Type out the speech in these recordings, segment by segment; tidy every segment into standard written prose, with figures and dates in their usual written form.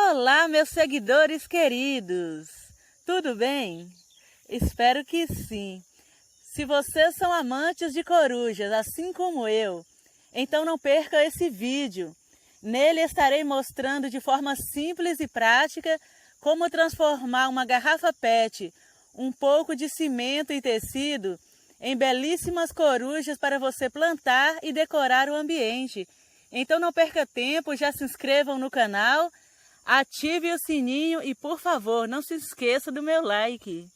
Olá, meus seguidores queridos! Tudo bem? Espero que sim. Se vocês são amantes de corujas, assim como eu, então não perca esse vídeo. Nele estarei mostrando de forma simples e prática como transformar uma garrafa PET, um pouco de cimento e tecido, em belíssimas corujas para você plantar e decorar o ambiente. Então não perca tempo, já se inscrevam no canal, ative o sininho e, por favor, não se esqueça do meu like.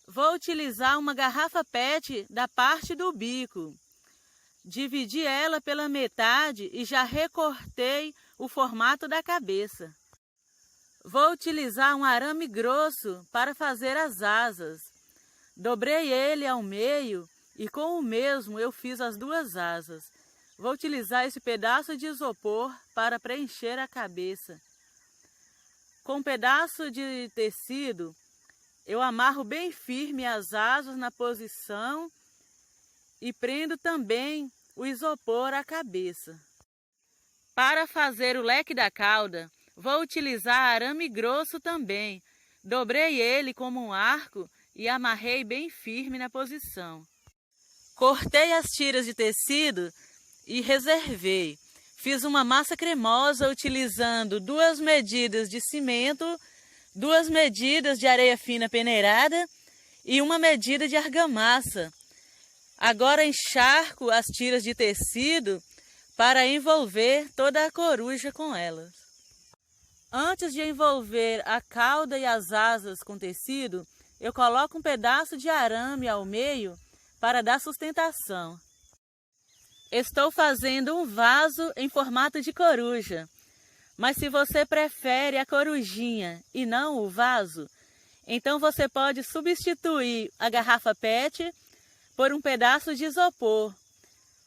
Vou utilizar uma garrafa PET da parte do bico. Dividi ela pela metade e já recortei o formato da cabeça. Vou utilizar um arame grosso para fazer as asas. Dobrei ele ao meio e com o mesmo eu fiz as duas asas. Vou utilizar esse pedaço de isopor para preencher a cabeça. Com um pedaço de tecido, eu amarro bem firme as asas na posição e prendo também o isopor à cabeça. Para fazer o leque da cauda, vou utilizar arame grosso também. Dobrei ele como um arco e amarrei bem firme na posição. Cortei as tiras de tecido e reservei. Fiz uma massa cremosa utilizando 2 medidas de cimento, 2 medidas de areia fina peneirada e 1 medida de argamassa. Agora encharco as tiras de tecido para envolver toda a coruja com elas. Antes de envolver a cauda e as asas com tecido, eu coloco um pedaço de arame ao meio para dar sustentação. Estou fazendo um vaso em formato de coruja, mas se você prefere a corujinha e não o vaso, então você pode substituir a garrafa PET por um pedaço de isopor.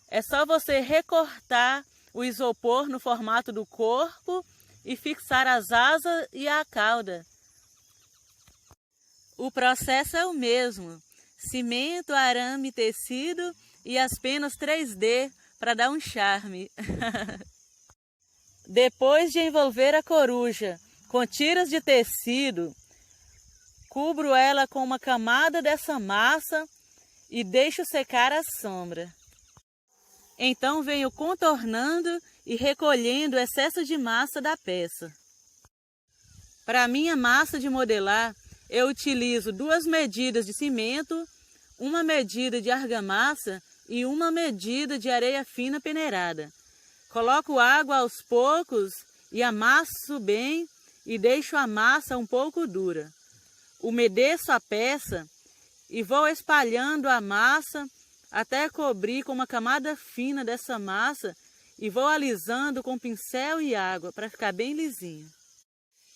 É só você recortar o isopor no formato do corpo e fixar as asas e a cauda. O processo é o mesmo: cimento, arame, tecido e as penas 3D para dar um charme. Depois de envolver a coruja com tiras de tecido, cubro ela com uma camada dessa massa e deixo secar à sombra. Então venho contornando e recolhendo o excesso de massa da peça. Para minha massa de modelar, eu utilizo 2 medidas de cimento, 1 medida de argamassa e 1 medida de areia fina peneirada. Coloco água aos poucos e amasso bem e deixo a massa um pouco dura. Umedeço a peça e vou espalhando a massa até cobrir com uma camada fina dessa massa e vou alisando com pincel e água para ficar bem lisinho.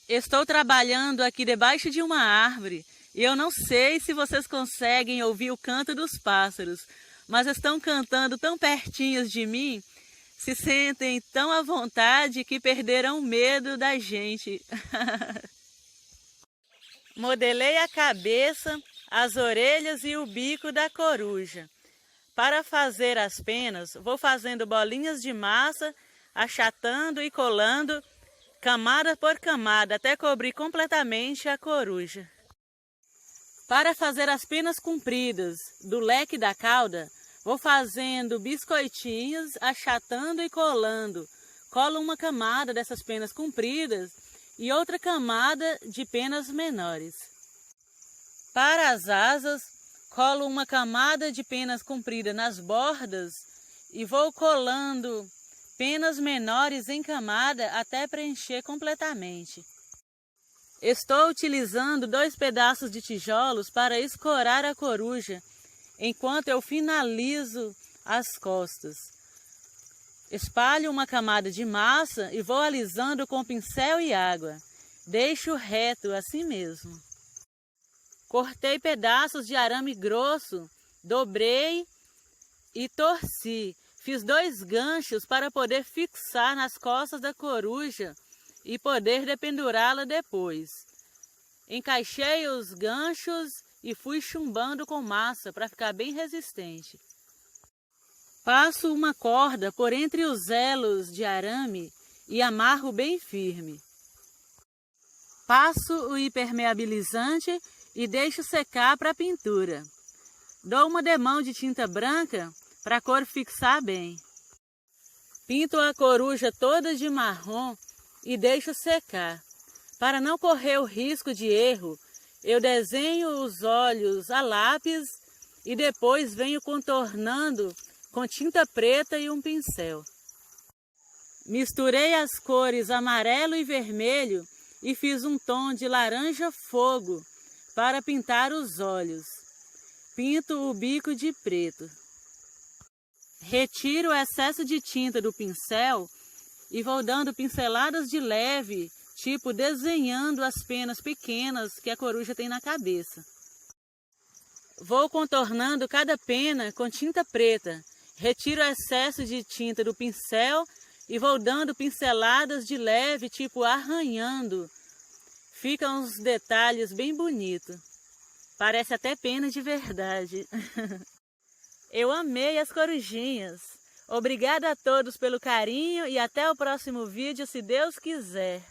Estou trabalhando aqui debaixo de uma árvore e eu não sei se vocês conseguem ouvir o canto dos pássaros, mas estão cantando tão pertinhos de mim, se sentem tão à vontade que perderam o medo da gente. Modelei a cabeça, as orelhas e o bico da coruja. Para fazer as penas, vou fazendo bolinhas de massa, achatando e colando, camada por camada, até cobrir completamente a coruja. Para fazer as penas compridas do leque da cauda, vou fazendo biscoitinhos, achatando e colando. Colo uma camada dessas penas compridas e outra camada de penas menores. Para as asas, colo uma camada de penas compridas nas bordas e vou colando penas menores em camada até preencher completamente. Estou utilizando 2 pedaços de tijolos para escorar a coruja, enquanto eu finalizo as costas. Espalho uma camada de massa e vou alisando com pincel e água. Deixo reto assim mesmo. Cortei pedaços de arame grosso, dobrei e torci. Fiz 2 ganchos para poder fixar nas costas da coruja e poder dependurá-la depois. Encaixei os ganchos e fui chumbando com massa para ficar bem resistente. Passo uma corda por entre os elos de arame e amarro bem firme. Passo o impermeabilizante e deixo secar para a pintura. Dou uma demão de tinta branca para a cor fixar bem. Pinto a coruja toda de marrom e deixo secar. Para não correr o risco de erro, eu desenho os olhos a lápis e depois venho contornando com tinta preta e um pincel. Misturei as cores amarelo e vermelho e fiz um tom de laranja fogo para pintar os olhos. Pinto o bico de preto. Retiro o excesso de tinta do pincel e vou dando pinceladas de leve, tipo desenhando as penas pequenas que a coruja tem na cabeça. Vou contornando cada pena com tinta preta. Retiro o excesso de tinta do pincel e vou dando pinceladas de leve, tipo arranhando. Ficam uns detalhes bem bonitos. Parece até pena de verdade. Eu amei as corujinhas. Obrigada a todos pelo carinho e até o próximo vídeo, se Deus quiser.